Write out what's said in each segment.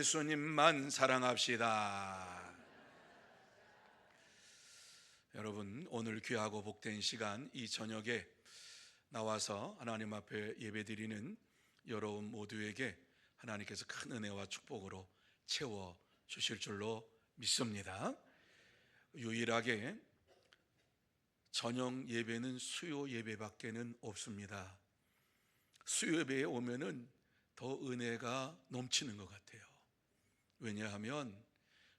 예수님만 사랑합시다. 여러분, 오늘 귀하고 복된 시간, 이 저녁에 나와서 하나님 앞에 예배드리는 여러분 모두에게 하나님께서 큰 은혜와 축복으로 채워 주실 줄로 믿습니다. 유일하게 저녁 예배는 수요 예배밖에는 없습니다. 수요 예배에 오면은 더 은혜가 넘치는 것 같아요. 왜냐하면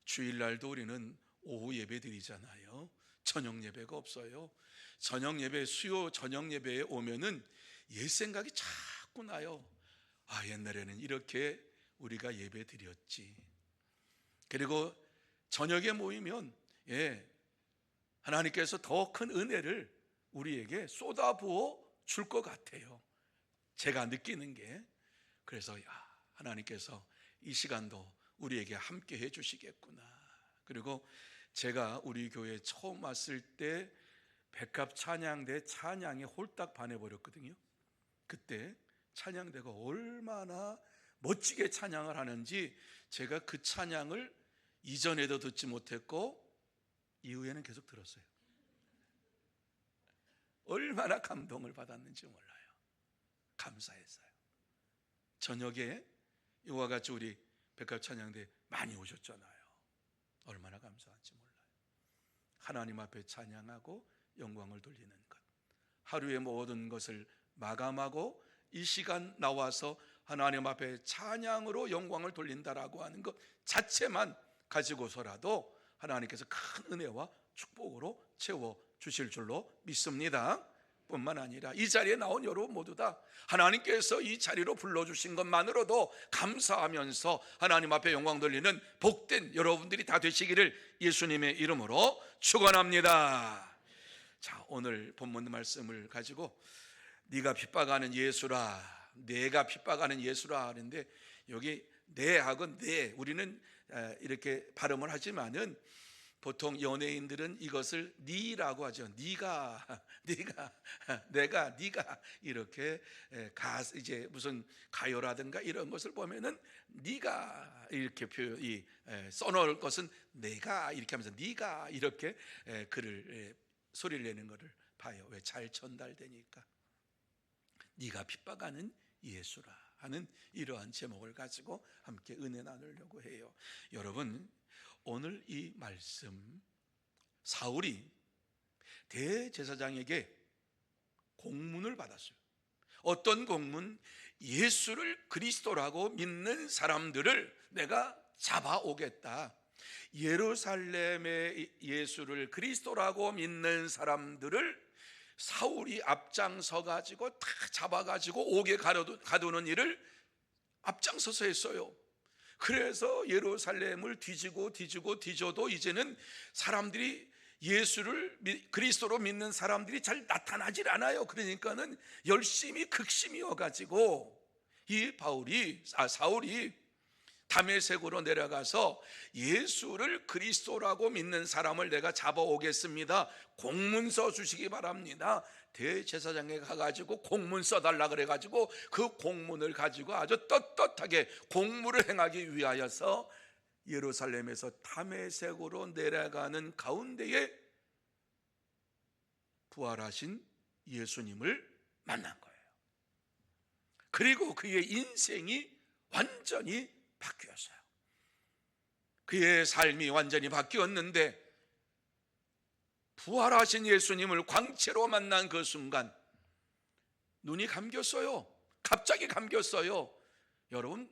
주일날도 우리는 오후 예배 드리잖아요. 저녁 예배가 없어요. 저녁 예배, 수요 저녁 예배에 오면은 옛 생각이 자꾸 나요. 아, 옛날에는 이렇게 우리가 예배 드렸지. 그리고 저녁에 모이면 하나님께서 더 큰 은혜를 우리에게 쏟아부어 줄 것 같아요. 제가 느끼는 게. 그래서 하나님께서 이 시간도 우리에게 함께 해주시겠구나. 그리고 제가 우리 교회에 처음 왔을 때 백합 찬양대 찬양에 홀딱 반해버렸거든요. 그때 찬양대가 얼마나 멋지게 찬양을 하는지 제가 그 찬양을 이전에도 듣지 못했고 이후에는 계속 들었어요. 얼마나 감동을 받았는지 몰라요. 감사했어요. 저녁에 이와 같이 우리 백합 찬양대 많이 오셨잖아요. 얼마나 감사한지 몰라요. 하나님 앞에 찬양하고 영광을 돌리는 것, 하루의 모든 것을 마감하고 이 시간 나와서 하나님 앞에 찬양으로 영광을 돌린다라고 하는 것 자체만 가지고서라도 하나님께서 큰 은혜와 축복으로 채워 주실 줄로 믿습니다. 뿐만 아니라 이 자리에 나온 여러분 모두 다 하나님께서 이 자리로 불러주신 것만으로도 감사하면서 하나님 앞에 영광 돌리는 복된 여러분들이 다 되시기를 예수님의 이름으로 축원합니다. 자, 오늘 본문 말씀을 가지고 네가 핍박하는 예수라, 내가 핍박하는 예수라 하는데, 여기 내하고 내, 우리는 이렇게 발음을 하지만은 보통 연예인들은 이것을 니라고 하죠. 네가, 내가, 네가 이렇게 이제 무슨 가요라든가 이런 것을 보면은 네가 이렇게 써놓을 것은 내가 이렇게 하면서 네가 이렇게 글을 소리를 내는 것을 봐요. 왜? 잘 전달되니까. 네가 핍박하는 예수라 하는 이러한 제목을 가지고 함께 은혜 나누려고 해요. 여러분, 오늘 이 말씀, 사울이 대제사장에게 공문을 받았어요. 어떤 공문? 예수를 그리스도라고 믿는 사람들을 내가 잡아오겠다. 예루살렘의 예수를 그리스도라고 믿는 사람들을 사울이 앞장서 가지고 다 잡아가지고 옥에 가두는 일을 앞장서서 했어요. 그래서 예루살렘을 뒤져도 이제는 사람들이 예수를 그리스도로 믿는 사람들이 잘 나타나질 않아요. 그러니까는 열심히 극심이어 가지고 이 사울이 다메섹으로 내려가서 예수를 그리스도라고 믿는 사람을 내가 잡아오겠습니다. 공문 써 주시기 바랍니다. 대제사장에 가가지고 공문 써달라 그래가지고 그 공문을 가지고 아주 떳떳하게 공무를 행하기 위하여서 예루살렘에서 다메섹으로 내려가는 가운데에 부활하신 예수님을 만난 거예요. 그리고 그의 인생이 완전히 바뀌었어요. 그의 삶이 완전히 바뀌었는데 부활하신 예수님을 광채로 만난 그 순간 눈이 감겼어요. 갑자기 감겼어요. 여러분,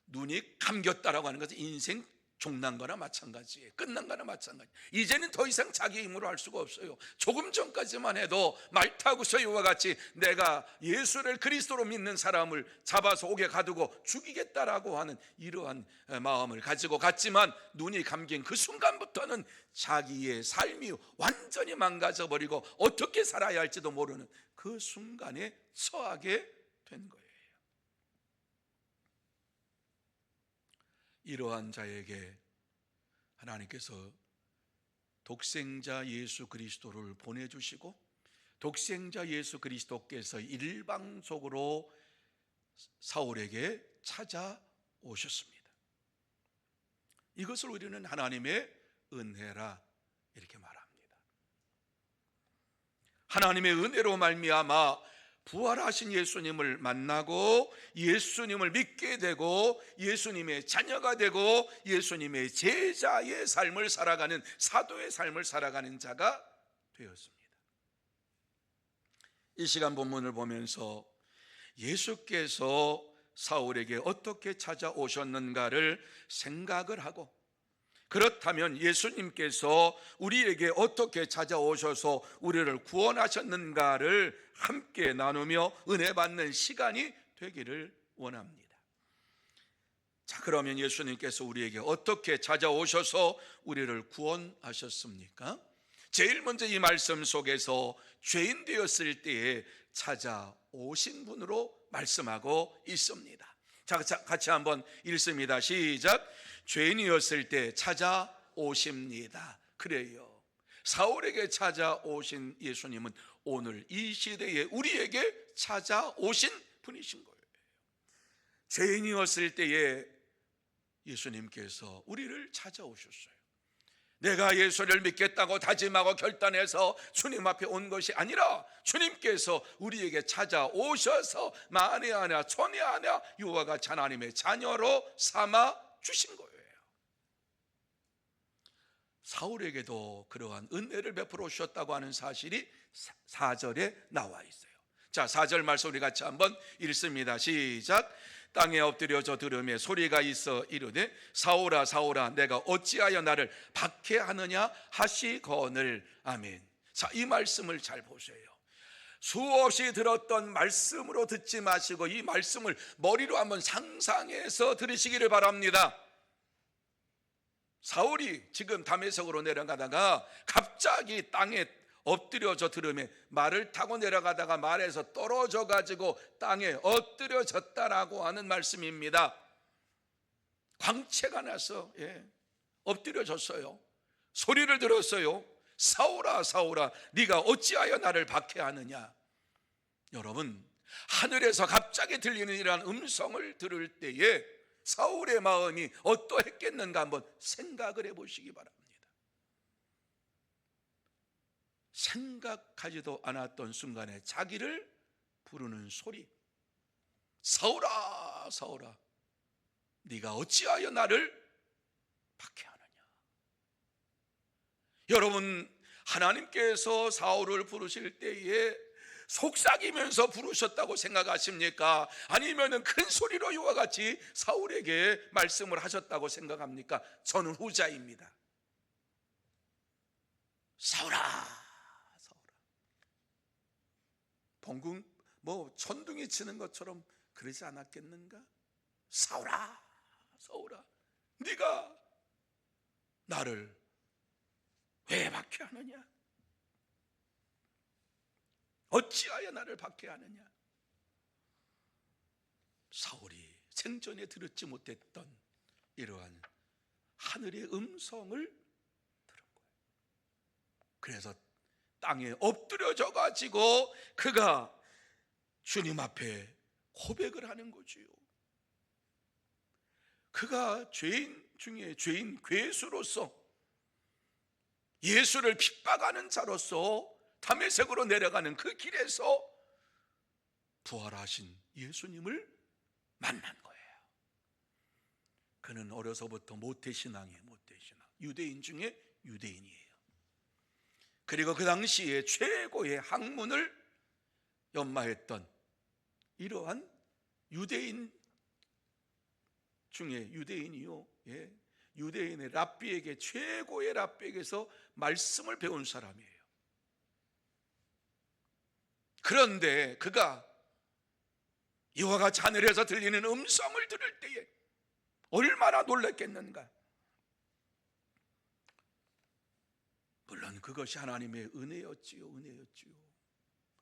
눈이 감겼다라고 하는 것은 인생 종난 거나 마찬가지예요. 끝난 거나 마찬가지. 이제는 더 이상 자기 힘으로 할 수가 없어요. 조금 전까지만 해도 말 타고서 이와 같이 내가 예수를 그리스도로 믿는 사람을 잡아서 옥에 가두고 죽이겠다라고 하는 이러한 마음을 가지고 갔지만, 눈이 감긴 그 순간부터는 자기의 삶이 완전히 망가져버리고 어떻게 살아야 할지도 모르는 그 순간에 처하게 된 거예요. 이러한 자에게 하나님께서 독생자 예수 그리스도를 보내주시고, 독생자 예수 그리스도께서 일방적으로 사울에게 찾아오셨습니다. 이것을 우리는 하나님의 은혜라 이렇게 말합니다. 하나님의 은혜로 말미암아 부활하신 예수님을 만나고 예수님을 믿게 되고 예수님의 자녀가 되고 예수님의 제자의 삶을 살아가는, 사도의 삶을 살아가는 자가 되었습니다. 이 시간 본문을 보면서 예수께서 사울에게 어떻게 찾아오셨는가를 생각을 하고, 그렇다면 예수님께서 우리에게 어떻게 찾아오셔서 우리를 구원하셨는가를 함께 나누며 은혜 받는 시간이 되기를 원합니다. 자, 그러면 예수님께서 우리에게 어떻게 찾아오셔서 우리를 구원하셨습니까? 제일 먼저 이 말씀 속에서 죄인 되었을 때에 찾아오신 분으로 말씀하고 있습니다. 자, 같이 한번 읽습니다. 시작. 죄인이었을 때 찾아오십니다. 그래요. 사울에게 찾아오신 예수님은 오늘 이 시대에 우리에게 찾아오신 분이신 거예요. 죄인이었을 때에 예수님께서 우리를 찾아오셨어요. 내가 예수를 믿겠다고 다짐하고 결단해서 주님 앞에 온 것이 아니라 주님께서 우리에게 찾아오셔서 만에 하나 천에 하나 이와 같이 하나님의 자녀로 삼아 주신 거예요. 사울에게도 그러한 은혜를 베풀어 주셨다고 하는 사실이 4절에 나와 있어요. 자, 4절 말씀 우리 같이 한번 읽습니다. 시작. 땅에 엎드려져 들으며 소리가 있어 이르되 사울아 사울아 내가 어찌하여 나를 박해하느냐 하시거늘. 아멘. 자, 이 말씀을 잘 보세요. 수없이 들었던 말씀으로 듣지 마시고 이 말씀을 머리로 한번 상상해서 들으시기를 바랍니다. 사울이 지금 다메섹으로 내려가다가 갑자기 땅에 엎드려져 들으며 말을 타고 내려가다가 말에서 떨어져 가지고 땅에 엎드려졌다라고 하는 말씀입니다. 광채가 나서 엎드려졌어요. 소리를 들었어요. 사울아 사울아 네가 어찌하여 나를 박해하느냐. 여러분, 하늘에서 갑자기 들리는 이러한 음성을 들을 때에 사울의 마음이 어떠했겠는가 한번 생각을 해보시기 바랍니다. 생각하지도 않았던 순간에 자기를 부르는 소리, 사울아 사울아 네가 어찌하여 나를 박해하느냐. 여러분, 하나님께서 사울을 부르실 때에 속삭이면서 부르셨다고 생각하십니까? 아니면 큰 소리로 이와 같이 사울에게 말씀을 하셨다고 생각합니까? 저는 후자입니다. 사울아 사울아. 봉궁 천둥이 치는 것처럼 그러지 않았겠는가? 사울아 사울아 네가 나를 왜 박해하느냐? 어찌하여 나를 박해하느냐? 사울이 생전에 들었지 못했던 이러한 하늘의 음성을 들은 거예요. 그래서 땅에 엎드려져 가지고 그가 주님 앞에 고백을 하는 거지요. 그가 죄인 중에 죄인 괴수로서 예수를 핍박하는 자로서 다메섹으로 내려가는 그 길에서 부활하신 예수님을 만난 거예요. 그는 어려서부터 모태신앙이에요. 모태신앙. 유대인 중에 유대인이에요. 그리고 그 당시에 최고의 학문을 연마했던 이러한 유대인 중에 유대인이요. 유대인의 랍비에게, 최고의 랍비에게서 말씀을 배운 사람이에요. 그런데 그가 이와 같이 하늘에서 들리는 음성을 들을 때에 얼마나 놀랐겠는가. 물론 그것이 하나님의 은혜였지요. 은혜였지요.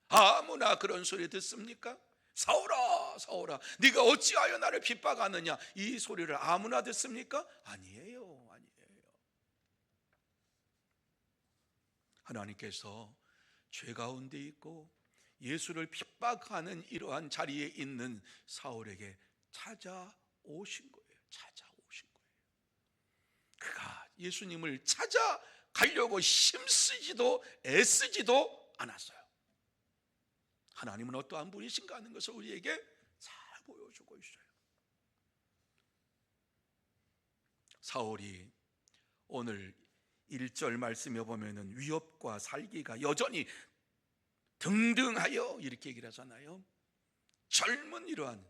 아무나 그런 소리 듣습니까? 사울아 사울아 네가 어찌하여 나를 핍박하느냐. 이 소리를 아무나 듣습니까? 아니에요. 아니에요. 하나님께서 죄 가운데 있고 예수를 핍박하는 이러한 자리에 있는 사울에게 찾아오신 거예요. 찾아오신 거예요. 그가 예수님을 찾아가려고 힘쓰지도 애쓰지도 않았어요. 하나님은 어떠한 분이신가 하는 것을 우리에게 잘 보여주고 있어요. 사울이 오늘 1절 말씀에 보면은 위협과 살기가 여전히 등등하여 이렇게 얘기를 하잖아요. 젊은 이러한,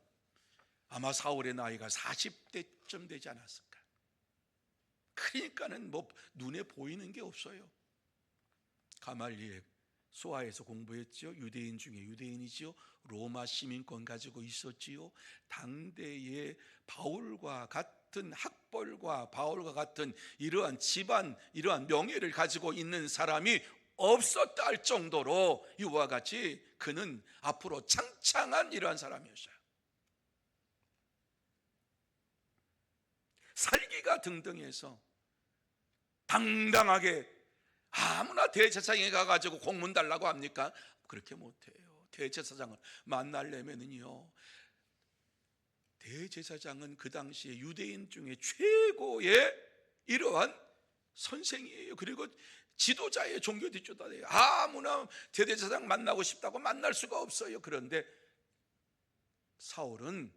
아마 사울의 나이가 40대쯤 되지 않았을까. 그러니까는 뭐 눈에 보이는 게 없어요. 가말리엘 소아에서 공부했지요. 유대인 중에 유대인이지요. 로마 시민권 가지고 있었지요. 당대의 바울과 같은 학벌과 바울과 같은 이러한 집안, 이러한 명예를 가지고 있는 사람이 없었다 할 정도로 이와 같이 그는 앞으로 창창한 이러한 사람이었어요. 살기가 등등해서 당당하게 아무나 대제사장에 가가지고 공문 달라고 합니까? 그렇게 못해요. 대제사장을 만나려면은요, 대제사장은 그 당시에 유대인 중에 최고의 이러한 선생이에요. 그리고 지도자의 종교 지도자예요. 아무나 대제사장 만나고 싶다고 만날 수가 없어요. 그런데 사울은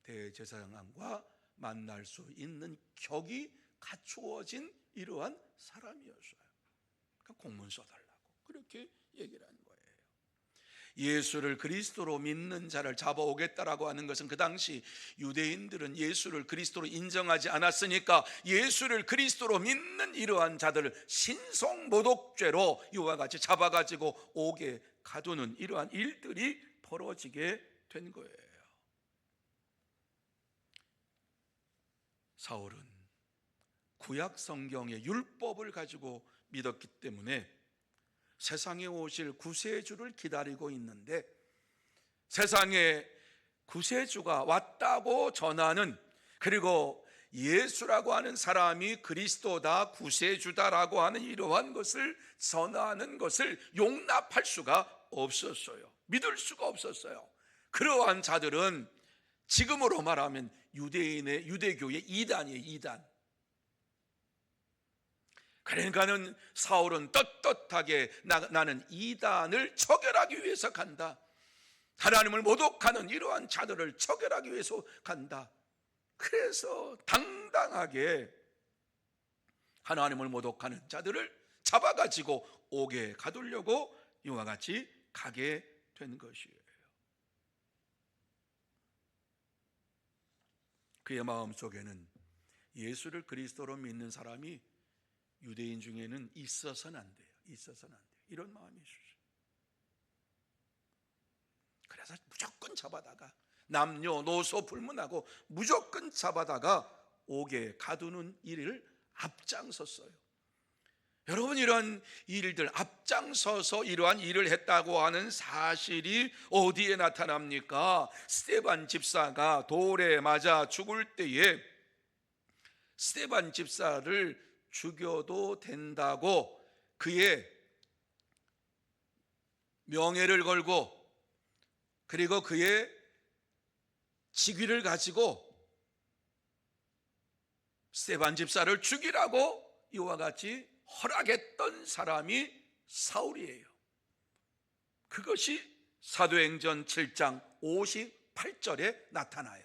대제사장과 만날 수 있는 격이 갖추어진 이러한 사람이었어요. 그러니까 공문 써달라고 그렇게 얘기를 한 거예요. 예수를 그리스도로 믿는 자를 잡아오겠다라고 하는 것은 그 당시 유대인들은 예수를 그리스도로 인정하지 않았으니까 예수를 그리스도로 믿는 이러한 자들을 신성모독죄로 이와 같이 잡아가지고 옥에 가두는 이러한 일들이 벌어지게 된 거예요. 사울은 구약 성경의 율법을 가지고 믿었기 때문에 세상에 오실 구세주를 기다리고 있는데, 세상에 구세주가 왔다고 전하는, 그리고 예수라고 하는 사람이 그리스도다, 구세주다라고 하는 이러한 것을 전하는 것을 용납할 수가 없었어요. 믿을 수가 없었어요. 그러한 자들은 지금으로 말하면 유대교의 이단이에요. 이단. 그러니까는 사울은 떳떳하게 나는 이단을 처결하기 위해서 간다. 하나님을 모독하는 이러한 자들을 처결하기 위해서 간다. 그래서 당당하게 하나님을 모독하는 자들을 잡아가지고 옥에 가두려고 이와 같이 가게 된 것이에요. 그의 마음속에는 예수를 그리스도로 믿는 사람이 유대인 중에는 있어서는 안 돼요. 있어서는 안 돼요. 이런 마음이 있어요. 그래서 무조건 잡아다가 남녀노소 불문하고 무조건 잡아다가 옥에 가두는 일을 앞장섰어요. 여러분, 이러한 일들 앞장서서 이러한 일을 했다고 하는 사실이 어디에 나타납니까? 스데반 집사가 돌에 맞아 죽을 때에 스데반 집사를 죽여도 된다고 그의 명예를 걸고 그리고 그의 직위를 가지고 스데반 집사를 죽이라고 이와 같이 허락했던 사람이 사울이에요. 그것이 사도행전 7장 58절에 나타나요.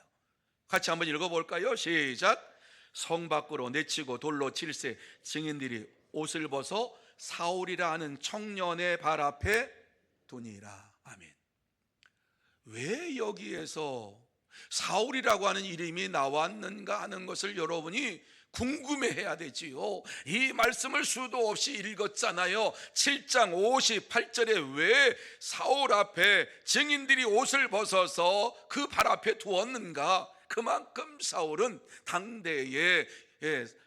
같이 한번 읽어볼까요? 시작. 성 밖으로 내치고 돌로 칠세 증인들이 옷을 벗어 사울이라 하는 청년의 발 앞에 두니라. 아멘. 왜 여기에서 사울이라고 하는 이름이 나왔는가 하는 것을 여러분이 궁금해해야 되지요. 이 말씀을 수도 없이 읽었잖아요. 7장 58절에 왜 사울 앞에 증인들이 옷을 벗어서 그 발 앞에 두었는가? 그만큼 사울은 당대에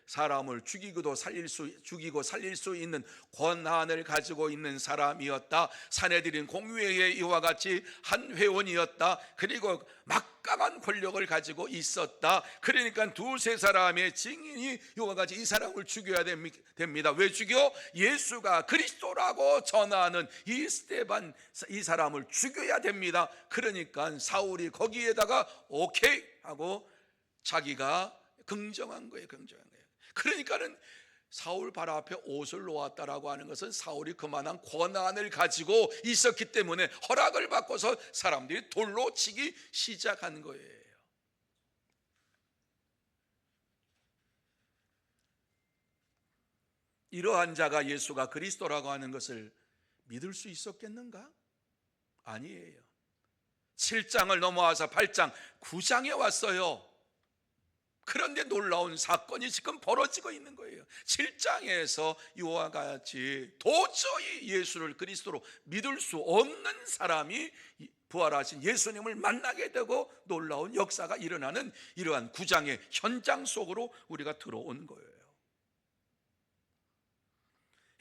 사람을 죽이고 살릴 수 있는 권한을 가지고 있는 사람이었다. 사내들인 공회의 이와 같이 한 회원이었다. 그리고 막강한 권력을 가지고 있었다. 그러니까 두세 사람의 증인이 이와 같이 이 사람을 죽여야 됩니다. 왜 죽여? 예수가 그리스도라고 전하는 이 스데반, 이 사람을 죽여야 됩니다. 그러니까 사울이 거기에다가 오케이 하고 자기가 긍정한 거예요. 긍정한 거예요. 그러니까는 사울 발 앞에 옷을 놓았다라고 하는 것은 사울이 그만한 권한을 가지고 있었기 때문에 허락을 받고서 사람들이 돌로 치기 시작한 거예요. 이러한 자가 예수가 그리스도라고 하는 것을 믿을 수 있었겠는가? 아니에요. 7장을 넘어와서 8장, 9장에 왔어요. 그런데 놀라운 사건이 지금 벌어지고 있는 거예요. 7장에서 이와 같이 도저히 예수를 그리스도로 믿을 수 없는 사람이 부활하신 예수님을 만나게 되고 놀라운 역사가 일어나는 이러한 9장의 현장 속으로 우리가 들어온 거예요.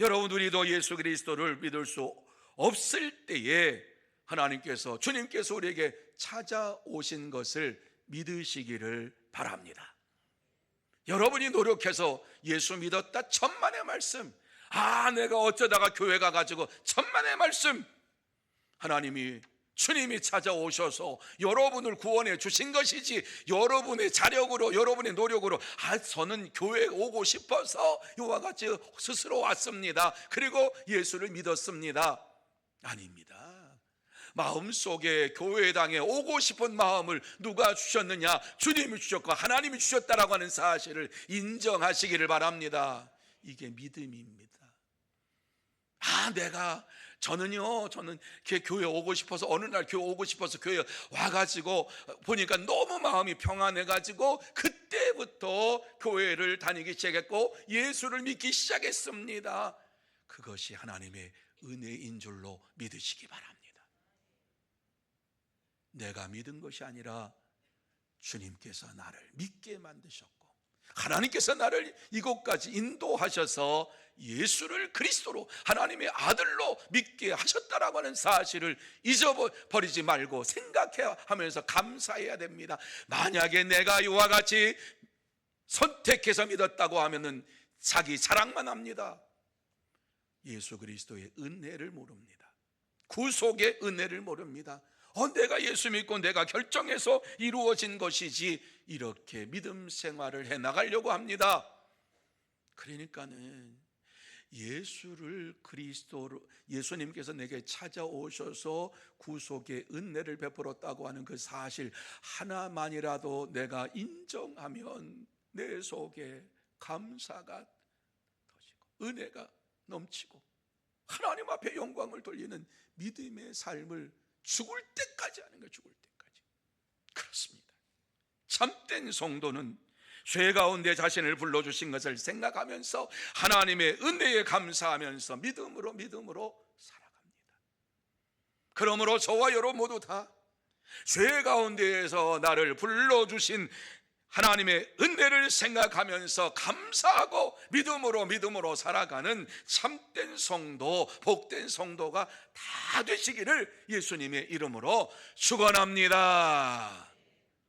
여러분, 우리도 예수 그리스도를 믿을 수 없을 때에 하나님께서, 주님께서 우리에게 찾아오신 것을 믿으시기를 바랍니다. 여러분이 노력해서 예수 믿었다, 천만의 말씀, 내가 어쩌다가 교회 가가지고 천만의 말씀, 하나님이, 주님이 찾아오셔서 여러분을 구원해 주신 것이지, 여러분의 자력으로, 여러분의 노력으로 저는 교회에 오고 싶어서 이와 같이 스스로 왔습니다, 그리고 예수를 믿었습니다. 아닙니다. 마음속에 교회당에 오고 싶은 마음을 누가 주셨느냐? 주님이 주셨고 하나님이 주셨다라고 하는 사실을 인정하시기를 바랍니다. 이게 믿음입니다. 저는 교회 오고 싶어서, 어느 날 교회 오고 싶어서 교회 와가지고 보니까 너무 마음이 평안해가지고 그때부터 교회를 다니기 시작했고 예수를 믿기 시작했습니다. 그것이 하나님의 은혜인 줄로 믿으시기 바랍니다. 내가 믿은 것이 아니라 주님께서 나를 믿게 만드셨고 하나님께서 나를 이곳까지 인도하셔서 예수를 그리스도로, 하나님의 아들로 믿게 하셨다라고 하는 사실을 잊어버리지 말고 생각하면서 감사해야 됩니다. 만약에 내가 이와 같이 선택해서 믿었다고 하면은 자기 자랑만 합니다. 예수 그리스도의 은혜를 모릅니다. 구속의 은혜를 모릅니다. 내가 예수 믿고 내가 결정해서 이루어진 것이지, 이렇게 믿음 생활을 해나가려고 합니다. 그러니까는 예수를 그리스도로, 예수님께서 내게 찾아오셔서 구속의 은혜를 베풀었다고 하는 그 사실 하나만이라도 내가 인정하면 내 속에 감사가 터지고 은혜가 넘치고 하나님 앞에 영광을 돌리는 믿음의 삶을 죽을 때까지 하는 거예요. 죽을 때까지. 그렇습니다. 참된 성도는 죄 가운데 자신을 불러주신 것을 생각하면서 하나님의 은혜에 감사하면서 믿음으로 살아갑니다. 그러므로 저와 여러분 모두 다 죄 가운데에서 나를 불러주신 하나님의 은혜를 생각하면서 감사하고 믿음으로 살아가는 참된 성도, 복된 성도가 다 되시기를 예수님의 이름으로 축원합니다.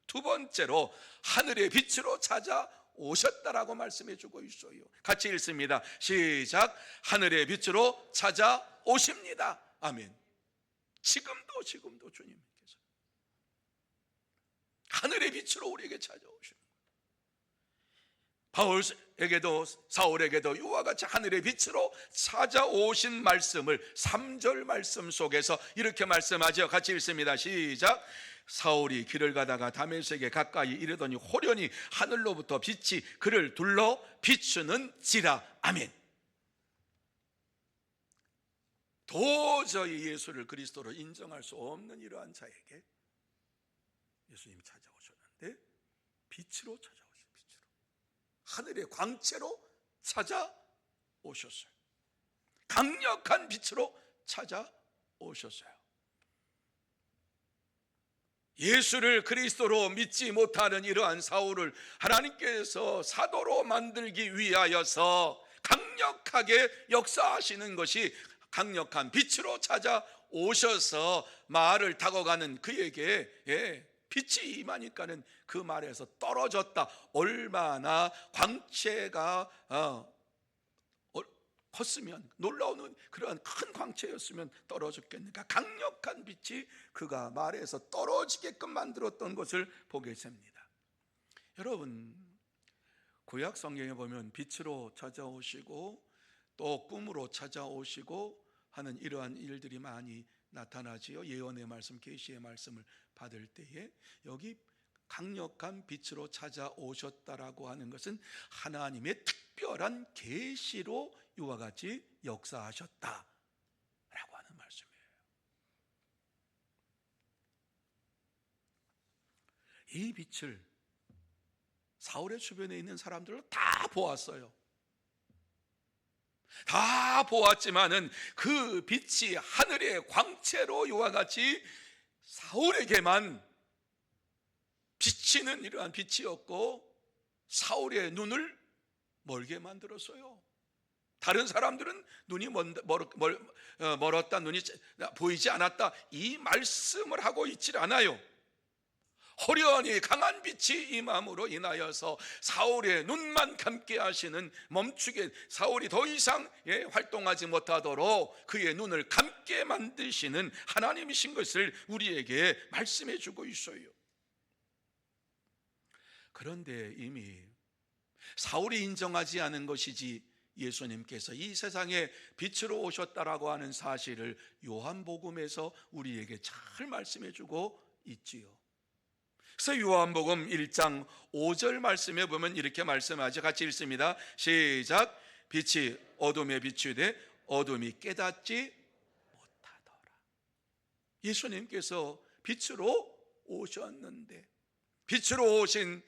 두 번째로 하늘의 빛으로 찾아오셨다라고 말씀해 주고 있어요. 같이 읽습니다. 시작. 하늘의 빛으로 찾아오십니다. 아멘. 지금도 주님께서 하늘의 빛으로 우리에게 찾아오십니다. 바울에게도 사울에게도 이와 같이 하늘의 빛으로 찾아오신 말씀을 3절 말씀 속에서 이렇게 말씀하죠. 같이 읽습니다. 시작. 사울이 길을 가다가 다메섹에 가까이 이르더니 호련히 하늘로부터 빛이 그를 둘러 비추는지라. 아멘. 도저히 예수를 그리스도로 인정할 수 없는 이러한 자에게 예수님이 찾아오셨는데 빛으로 찾아오셨어요. 빛으로, 하늘의 광채로 찾아오셨어요. 강력한 빛으로 찾아오셨어요. 예수를 그리스도로 믿지 못하는 이러한 사울을 하나님께서 사도로 만들기 위하여서 강력하게 역사하시는 것이 강력한 빛으로 찾아오셔서 말을 타고 가는 그에게 빛이 임하니까는 그 말에서 떨어졌다. 얼마나 광채가 컸으면, 놀라운 그러한 큰 광채였으면 떨어졌겠는가. 강력한 빛이 그가 말에서 떨어지게끔 만들었던 것을 보게 됩니다. 여러분, 구약 성경에 보면 빛으로 찾아오시고 또 꿈으로 찾아오시고 하는 이러한 일들이 많이 나타나지요. 예언의 말씀, 계시의 말씀을 받을 때에 여기 강력한 빛으로 찾아오셨다라고 하는 것은 하나님의 특별한 계시로 이와 같이 역사하셨다라고 하는 말씀이에요. 이 빛을 사울의 주변에 있는 사람들로 다 보았어요. 다 보았지만은 그 빛이 하늘의 광채로 이와 같이 사울에게만 비치는 이러한 빛이었고 사울의 눈을 멀게 만들었어요. 다른 사람들은 눈이 멀었다, 눈이 보이지 않았다, 이 말씀을 하고 있질 않아요. 호련히 강한 빛이 임함으로 인하여서 사울의 눈만 감게 하시는, 멈추게, 사울이 더 이상 활동하지 못하도록 그의 눈을 감게 만드시는 하나님이신 것을 우리에게 말씀해 주고 있어요. 그런데 이미 사울이 인정하지 않은 것이지 예수님께서 이 세상에 빛으로 오셨다라고 하는 사실을 요한복음에서 우리에게 잘 말씀해 주고 있지요. 그래서 요한복음 1장 5절 말씀에 보면 이렇게 말씀하죠. 같이 읽습니다. 시작. 빛이 어둠에 비추되 어둠이 깨닫지 못하더라. 예수님께서 빛으로 오셨는데, 빛으로 오신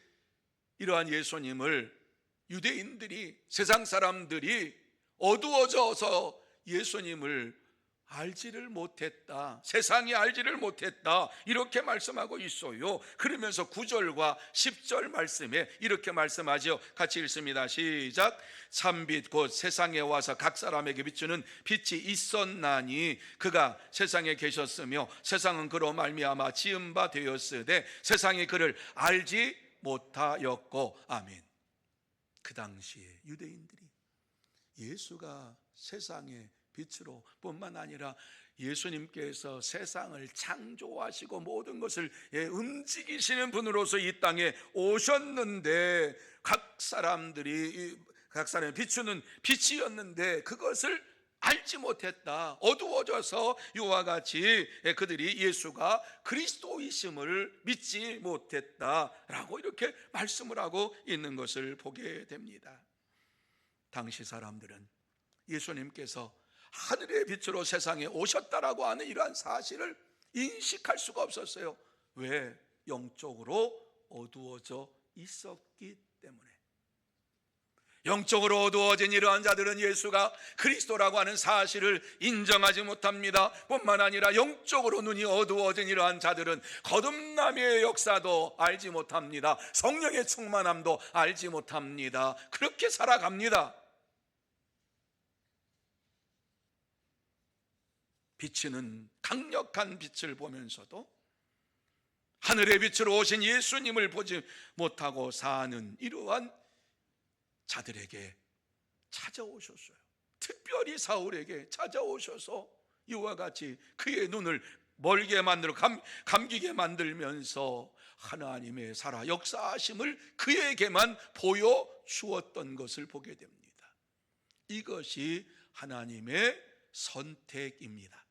이러한 예수님을 유대인들이, 세상 사람들이 어두워져서 예수님을 알지를 못했다, 세상이 알지를 못했다, 이렇게 말씀하고 있어요. 그러면서 9절과 10절 말씀에 이렇게 말씀하죠. 같이 읽습니다. 시작. 참빛 곧 세상에 와서 각 사람에게 비추는 빛이 있었나니 그가 세상에 계셨으며 세상은 그로 말미암아 지은 바 되었으되 세상이 그를 알지 못하였고. 아멘. 그 당시에 유대인들이 예수가 세상에 빛으로 뿐만 아니라 예수님께서 세상을 창조하시고 모든 것을 움직이시는 분으로서 이 땅에 오셨는데 각 사람의 비추는 빛이었는데 그것을 알지 못했다. 어두워져서 이와 같이 그들이 예수가 그리스도이심을 믿지 못했다라고 이렇게 말씀을 하고 있는 것을 보게 됩니다. 당시 사람들은 예수님께서 하늘의 빛으로 세상에 오셨다라고 하는 이러한 사실을 인식할 수가 없었어요. 왜? 영적으로 어두워져 있었기 때문에. 영적으로 어두워진 이러한 자들은 예수가 그리스도라고 하는 사실을 인정하지 못합니다. 뿐만 아니라 영적으로 눈이 어두워진 이러한 자들은 거듭남의 역사도 알지 못합니다. 성령의 충만함도 알지 못합니다. 그렇게 살아갑니다. 비치는 강력한 빛을 보면서도 하늘의 빛으로 오신 예수님을 보지 못하고 사는 이러한 자들에게 찾아오셨어요. 특별히 사울에게 찾아오셔서 이와 같이 그의 눈을 멀게 만들어 감기게 만들면서 하나님의 살아 역사하심을 그에게만 보여주었던 것을 보게 됩니다. 이것이 하나님의 선택입니다.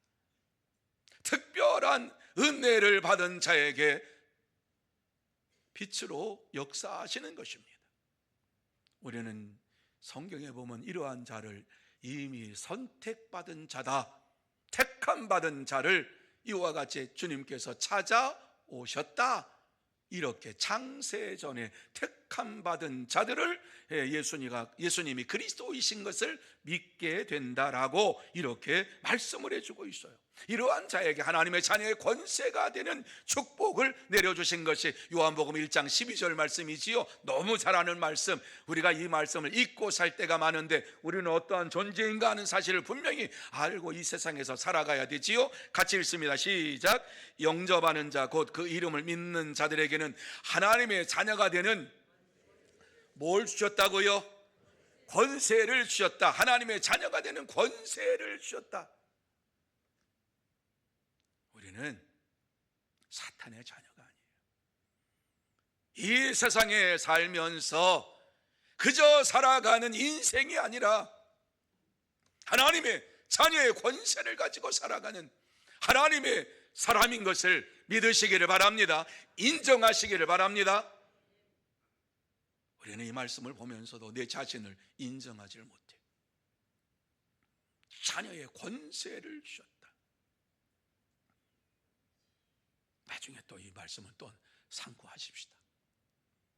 특별한 은혜를 받은 자에게 빛으로 역사하시는 것입니다. 우리는 성경에 보면 이러한 자를 이미 선택받은 자다, 택함 받은 자를 이와 같이 주님께서 찾아오셨다, 이렇게 창세전에 택함 받은 자들을 예수님이 그리스도이신 것을 믿게 된다라고 이렇게 말씀을 해주고 있어요. 이러한 자에게 하나님의 자녀의 권세가 되는 축복을 내려주신 것이 요한복음 1장 12절 말씀이지요. 너무 잘 아는 말씀, 우리가 이 말씀을 잊고 살 때가 많은데 우리는 어떠한 존재인가 하는 사실을 분명히 알고 이 세상에서 살아가야 되지요. 같이 읽습니다. 시작. 영접하는 자 곧 그 이름을 믿는 자들에게는 하나님의 자녀가 되는, 뭘 주셨다고요? 권세를 주셨다. 하나님의 자녀가 되는 권세를 주셨다. 우리는 사탄의 자녀가 아니에요. 이 세상에 살면서 그저 살아가는 인생이 아니라 하나님의 자녀의 권세를 가지고 살아가는 하나님의 사람인 것을 믿으시기를 바랍니다. 인정하시기를 바랍니다. 우리는 이 말씀을 보면서도 내 자신을 인정하지를 못해. 자녀의 권세를 주셨다. 나중에 또 이 말씀을 또 상고하십시다.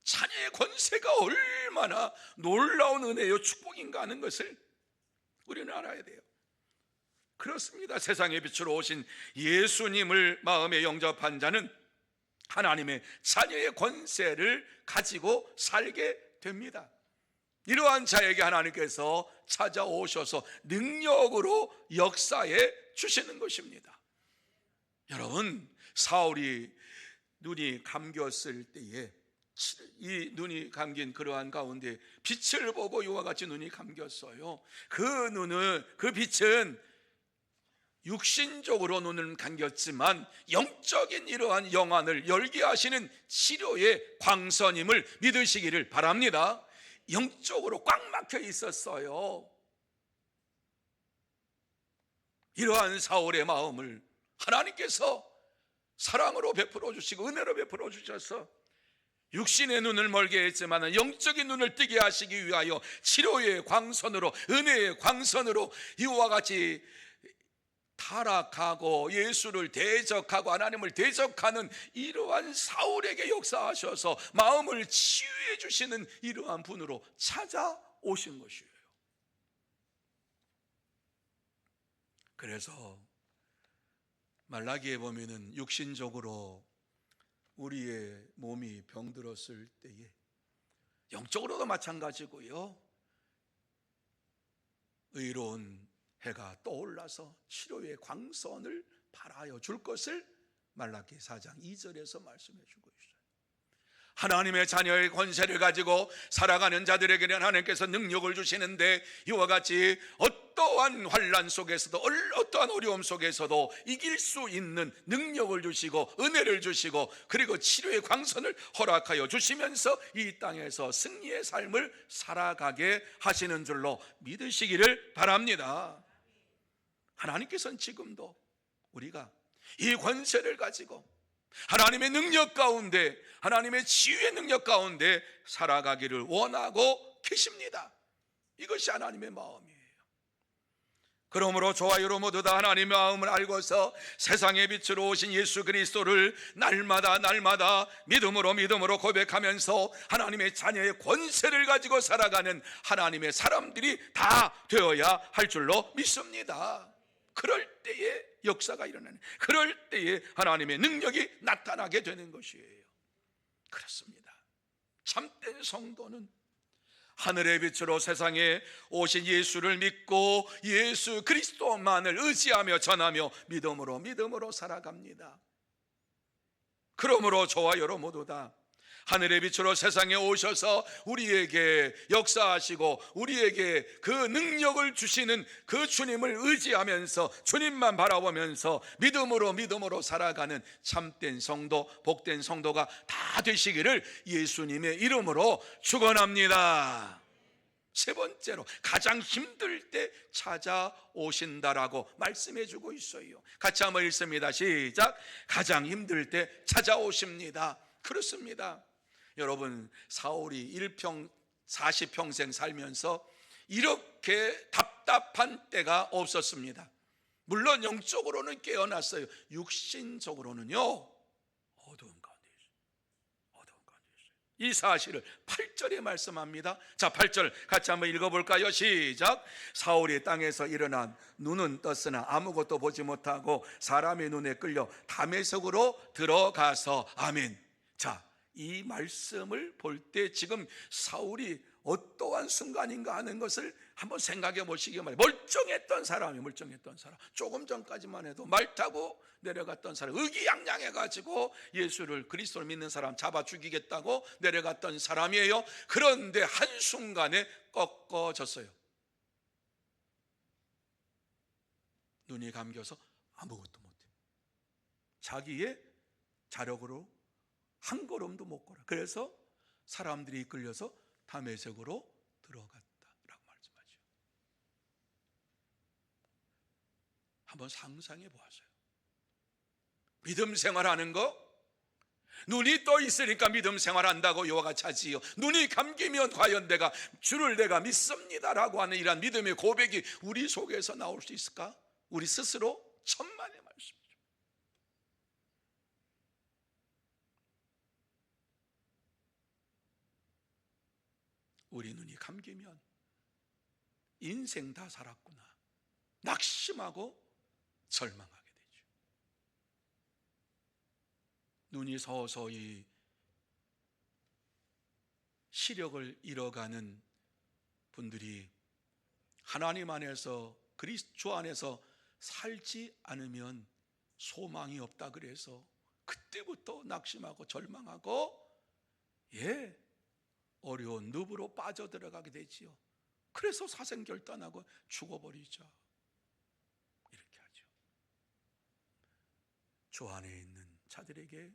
자녀의 권세가 얼마나 놀라운 은혜요 축복인가 하는 것을 우리는 알아야 돼요. 그렇습니다. 세상의 빛으로 오신 예수님을 마음에 영접한 자는 하나님의 자녀의 권세를 가지고 살게 됩니다. 이러한 자에게 하나님께서 찾아오셔서 능력으로 역사해 주시는 것입니다. 여러분, 사울이 눈이 감겼을 때에 이 눈이 감긴 그러한 가운데 빛을 보고 이와 같이 눈이 감겼어요. 그 빛은 육신적으로 눈은 감겼지만 영적인 이러한 영안을 열게 하시는 치료의 광선임을 믿으시기를 바랍니다. 영적으로 꽉 막혀 있었어요. 이러한 사울의 마음을 하나님께서 사랑으로 베풀어 주시고 은혜로 베풀어 주셔서 육신의 눈을 멀게 했지만 영적인 눈을 뜨게 하시기 위하여 치료의 광선으로, 은혜의 광선으로 이와 같이 타락하고 예수를 대적하고 하나님을 대적하는 이러한 사울에게 역사하셔서 마음을 치유해 주시는 이러한 분으로 찾아오신 것이에요. 그래서 말라기에 보면은 육신적으로 우리의 몸이 병들었을 때에 영적으로도 마찬가지고요, 의로운 해가 떠올라서 치료의 광선을 발하여 줄 것을 말라기 4장 2절에서 말씀해 주고 있어요. 하나님의 자녀의 권세를 가지고 살아가는 자들에게는 하나님께서 능력을 주시는데 이와 같이 어떠한 환난 속에서도 어떠한 어려움 속에서도 이길 수 있는 능력을 주시고 은혜를 주시고 그리고 치료의 광선을 허락하여 주시면서 이 땅에서 승리의 삶을 살아가게 하시는 줄로 믿으시기를 바랍니다. 하나님께서는 지금도 우리가 이 권세를 가지고 하나님의 능력 가운데, 하나님의 치유의 능력 가운데 살아가기를 원하고 계십니다. 이것이 하나님의 마음이에요. 그러므로 저와 여러분 모두 다 하나님의 마음을 알고서 세상의 빛으로 오신 예수 그리스도를 날마다 믿음으로 고백하면서 하나님의 자녀의 권세를 가지고 살아가는 하나님의 사람들이 다 되어야 할 줄로 믿습니다. 그럴 때에 역사가 일어나는, 그럴 때에 하나님의 능력이 나타나게 되는 것이에요. 그렇습니다. 참된 성도는 하늘의 빛으로 세상에 오신 예수를 믿고 예수 그리스도만을 의지하며 전하며 믿음으로 살아갑니다. 그러므로 저와 여러분 모두 다 하늘의 빛으로 세상에 오셔서 우리에게 역사하시고 우리에게 그 능력을 주시는 그 주님을 의지하면서 주님만 바라보면서 믿음으로 살아가는 참된 성도, 복된 성도가 다 되시기를 예수님의 이름으로 축원합니다. 세 번째로 가장 힘들 때 찾아오신다라고 말씀해 주고 있어요. 같이 한번 읽습니다. 시작. 가장 힘들 때 찾아오십니다. 그렇습니다. 여러분, 사울이 40평생 살면서 이렇게 답답한 때가 없었습니다. 물론 영적으로는 깨어났어요. 육신적으로는요 어두운 가운데 있어요. 이 사실을 8절에 말씀합니다. 자, 8절 같이 한번 읽어볼까요? 시작. 사울이 땅에서 일어난 눈은 떴으나 아무것도 보지 못하고 사람의 눈에 끌려 다메섹으로 들어가서. 아멘. 자, 이 말씀을 볼 때 지금 사울이 어떠한 순간인가 하는 것을 한번 생각해 보시기 바랍니다. 멀쩡했던 사람, 조금 전까지만 해도 말 타고 내려갔던 사람, 의기양양해 가지고 예수를, 그리스도를 믿는 사람 잡아 죽이겠다고 내려갔던 사람이에요. 그런데 한순간에 꺾어졌어요. 눈이 감겨서 아무것도 못해. 자기의 자력으로 한 걸음도 못 걸어. 그래서 사람들이 이끌려서 다메섹으로 들어갔다라고 말씀하죠. 한번 상상해 보았어요. 믿음 생활하는 거, 눈이 떠 있으니까 믿음 생활한다고 여호와가 차지요. 눈이 감기면 과연 내가 주를 내가 믿습니다라고 하는 이러한 믿음의 고백이 우리 속에서 나올 수 있을까? 우리 스스로 천만의 말씀이죠. 우리 눈이 감기면 인생 다 살았구나 낙심하고 절망하게 되죠. 눈이 서서히 시력을 잃어가는 분들이 하나님 안에서 그리스도 안에서 살지 않으면 소망이 없다 그래서 그때부터 낙심하고 절망하고 어려운 늪으로 빠져들어가게 되지요. 그래서 사생결단하고 죽어버리죠. 이렇게 하죠. 주 안에 있는 자들에게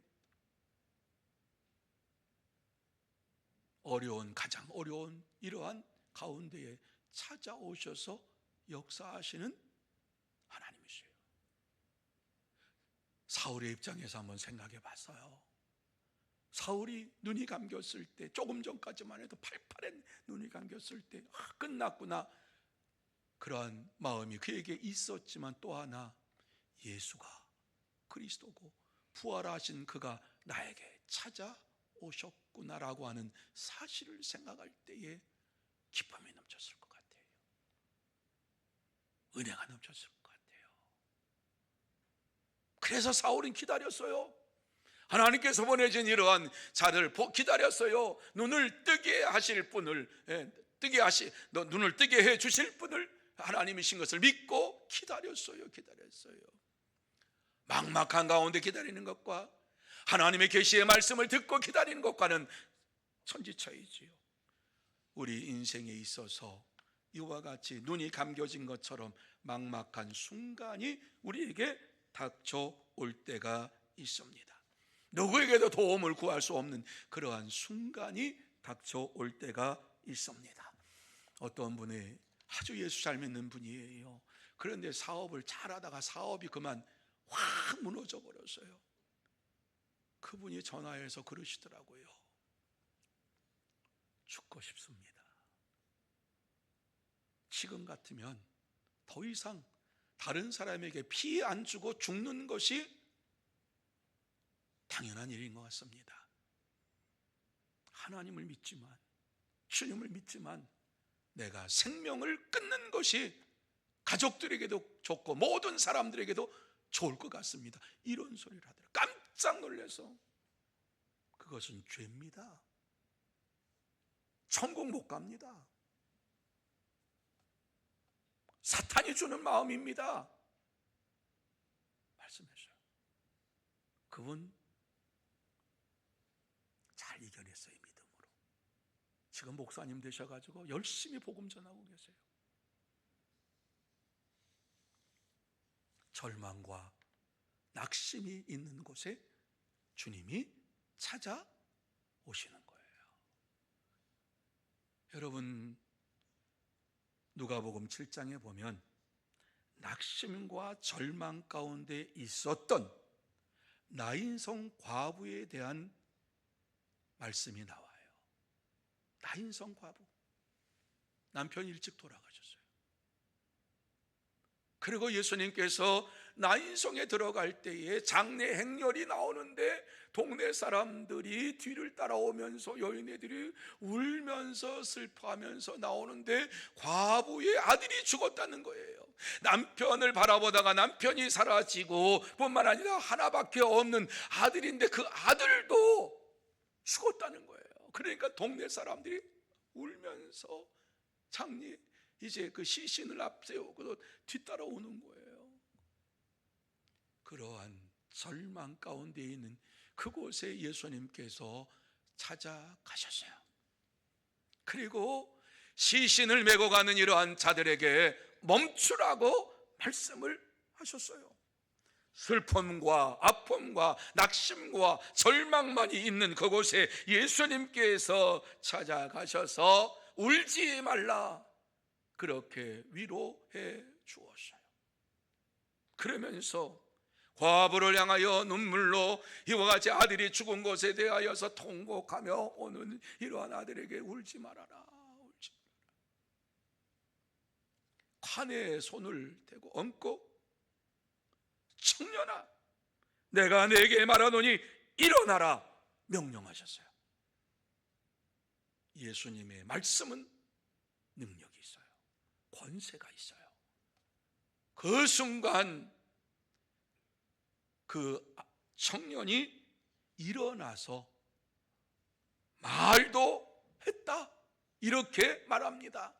가장 어려운 이러한 가운데에 찾아오셔서 역사하시는 하나님이세요. 사울의 입장에서 한번 생각해 봤어요. 사울이 눈이 감겼을 때, 조금 전까지만 해도 팔팔한 눈이 감겼을 때 끝났구나 그러한 마음이 그에게 있었지만, 또 하나 예수가 그리스도고 부활하신 그가 나에게 찾아오셨구나라고 하는 사실을 생각할 때에 기쁨이 넘쳤을 것 같아요. 은혜가 넘쳤을 것 같아요. 그래서 사울은 기다렸어요. 하나님께서 보내신 이러한 자를 기다렸어요. 눈을 뜨게 하실 분을, 눈을 뜨게 해 주실 분을 하나님이신 것을 믿고 기다렸어요. 막막한 가운데 기다리는 것과 하나님의 계시의 말씀을 듣고 기다리는 것과는 천지차이지요. 우리 인생에 있어서 이와 같이 눈이 감겨진 것처럼 막막한 순간이 우리에게 닥쳐올 때가 있습니다. 누구에게도 도움을 구할 수 없는 그러한 순간이 닥쳐올 때가 있습니다. 어떤 분이 아주 예수 잘 믿는 분이에요. 그런데 사업을 잘하다가 사업이 그만 확 무너져 버렸어요. 그분이 전화해서 그러시더라고요. 죽고 싶습니다. 지금 같으면 더 이상 다른 사람에게 피해 안 주고 죽는 것이 당연한 일인 것 같습니다. 하나님을 믿지만, 주님을 믿지만 내가 생명을 끊는 것이 가족들에게도 좋고 모든 사람들에게도 좋을 것 같습니다. 이런 소리를 하더라고요. 깜짝 놀라서. 그것은 죄입니다. 천국 못 갑니다. 사탄이 주는 마음입니다. 말씀하셔요. 그분 잘 이겨냈어요. 믿음으로. 지금 목사님 되셔가지고 열심히 복음 전하고 계세요. 절망과 낙심이 있는 곳에 주님이 찾아오시는 거예요. 여러분, 누가복음 7장에 보면 낙심과 절망 가운데 있었던 나인성 과부에 대한 말씀이 나와요. 나인성 과부, 남편이 일찍 돌아가셨어요. 그리고 예수님께서 나인성에 들어갈 때에 장례 행렬이 나오는데 동네 사람들이 뒤를 따라오면서 여인애들이 울면서 슬퍼하면서 나오는데 과부의 아들이 죽었다는 거예요. 남편을 바라보다가 남편이 사라지고 뿐만 아니라 하나밖에 없는 아들인데 그 아들도 죽었다는 거예요. 그러니까 동네 사람들이 울면서 장례 이제 그 시신을 앞세우고 뒤따라오는 거예요. 그러한 절망 가운데 있는 그곳에 예수님께서 찾아가셨어요. 그리고 시신을 메고 가는 이러한 자들에게 멈추라고 말씀을 하셨어요. 슬픔과 아픔과 낙심과 절망만이 있는 그곳에 예수님께서 찾아가셔서 울지 말라 그렇게 위로해 주었어요. 그러면서 과부를 향하여 눈물로 이와 같이 아들이 죽은 것에 대하여서 통곡하며 오는 이러한 아들에게 울지 말아라, 울지 말아라. 관에 손을 대고 얹고 청년아, 내가 네게 말하노니 일어나라 명령하셨어요. 예수님의 말씀은 능력이 있어요. 권세가 있어요. 그 순간 그 청년이 일어나서 말도 했다 이렇게 말합니다.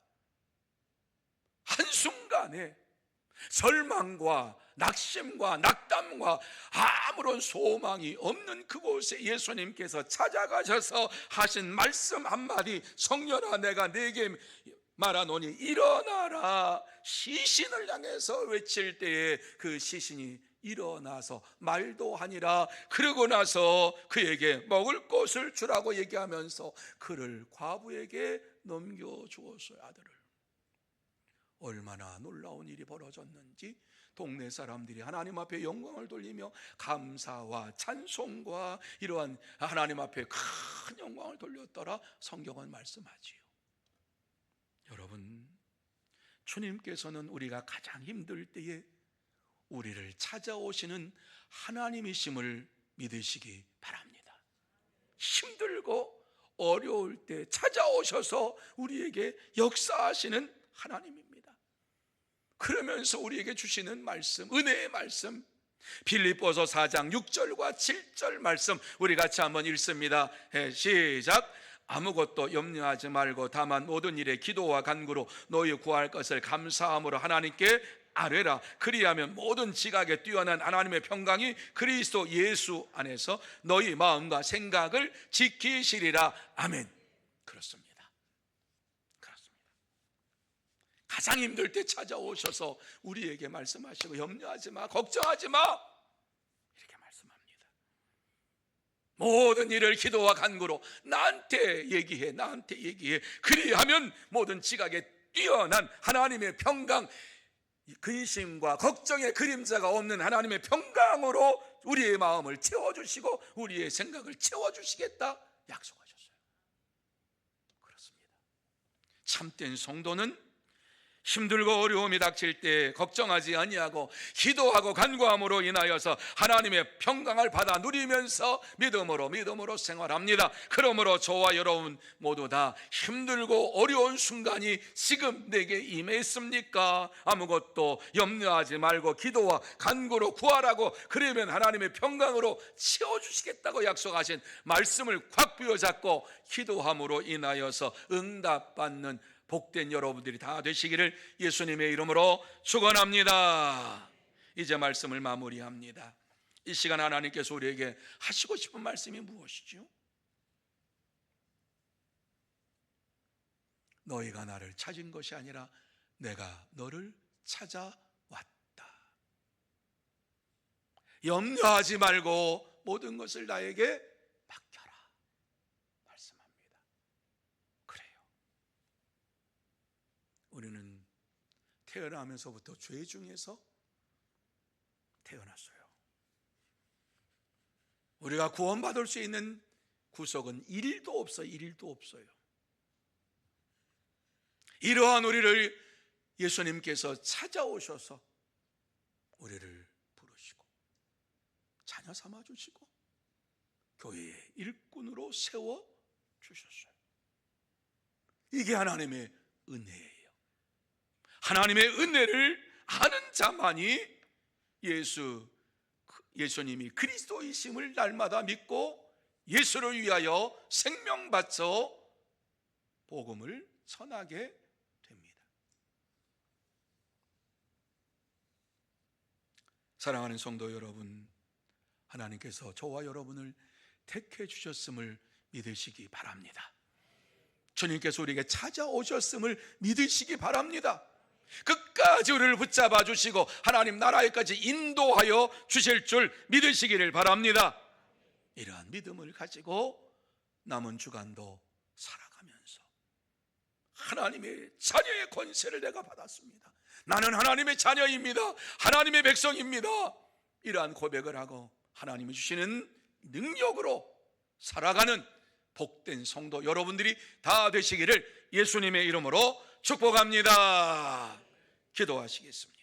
한순간에 절망과 낙심과 낙담과 아무런 소망이 없는 그곳에 예수님께서 찾아가셔서 하신 말씀 한마디, 청년아 내가 네게 말하노니 일어나라, 시신을 향해서 외칠 때에 그 시신이 일어나서 말도 하니라. 그러고 나서 그에게 먹을 것을 주라고 얘기하면서 그를 과부에게 넘겨주었어요. 아들을. 얼마나 놀라운 일이 벌어졌는지 동네 사람들이 하나님 앞에 영광을 돌리며 감사와 찬송과 이러한 하나님 앞에 큰 영광을 돌렸더라 성경은 말씀하지요. 여러분, 주님께서는 우리가 가장 힘들 때에 우리를 찾아오시는 하나님이심을 믿으시기 바랍니다. 힘들고 어려울 때 찾아오셔서 우리에게 역사하시는 하나님입니다. 그러면서 우리에게 주시는 말씀, 은혜의 말씀, 빌립보서 4장 6절과 7절 말씀 우리 같이 한번 읽습니다. 시작. 아무것도 염려하지 말고 다만 모든 일에 기도와 간구로 너희 구할 것을 감사함으로 하나님께 아뢰라. 그리하면 모든 지각에 뛰어난 하나님의 평강이 그리스도 예수 안에서 너희 마음과 생각을 지키시리라. 아멘. 그렇습니다. 가장 힘들 때 찾아오셔서 우리에게 말씀하시고 염려하지 마, 걱정하지 마 이렇게 말씀합니다. 모든 일을 기도와 간구로 나한테 얘기해, 나한테 얘기해. 그리하면 모든 지각에 뛰어난 하나님의 평강, 근심과 걱정의 그림자가 없는 하나님의 평강으로 우리의 마음을 채워주시고 우리의 생각을 채워주시겠다 약속하셨어요. 그렇습니다. 참된 성도는 힘들고 어려움이 닥칠 때 걱정하지 아니하고 기도하고 간구함으로 인하여서 하나님의 평강을 받아 누리면서 믿음으로 생활합니다. 그러므로 저와 여러분 모두 다 힘들고 어려운 순간이 지금 내게 임했습니까? 아무것도 염려하지 말고 기도와 간구로 구하라고, 그러면 하나님의 평강으로 채워주시겠다고 약속하신 말씀을 꽉 부여잡고 기도함으로 인하여서 응답받는 복된 여러분들이 다 되시기를 예수님의 이름으로 축원합니다. 이제 말씀을 마무리합니다. 이 시간 하나님께서 우리에게 하시고 싶은 말씀이 무엇이죠? 너희가 나를 찾은 것이 아니라 내가 너를 찾아왔다. 염려하지 말고 모든 것을 나에게 맡겨라 말씀합니다. 그래요. 우리는 태어나면서부터 죄 중에서 태어났어요. 우리가 구원받을 수 있는 구석은 1도 없어요. 1도 없어요. 이러한 우리를 예수님께서 찾아오셔서 우리를 부르시고 자녀 삼아주시고 교회의 일꾼으로 세워주셨어요. 이게 하나님의 은혜예요. 하나님의 은혜를 아는 자만이 예수님이 그리스도이심을 날마다 믿고 예수를 위하여 생명 바쳐 복음을 전하게 됩니다. 사랑하는 성도 여러분, 하나님께서 저와 여러분을 택해 주셨음을 믿으시기 바랍니다. 주님께서 우리에게 찾아오셨음을 믿으시기 바랍니다. 끝까지 우리를 붙잡아 주시고 하나님 나라에까지 인도하여 주실 줄 믿으시기를 바랍니다. 이러한 믿음을 가지고 남은 주간도 살아가면서 하나님의 자녀의 권세를 내가 받았습니다. 나는 하나님의 자녀입니다. 하나님의 백성입니다. 이러한 고백을 하고 하나님이 주시는 능력으로 살아가는 복된 성도 여러분들이 다 되시기를 예수님의 이름으로 축복합니다. 기도하시겠습니다.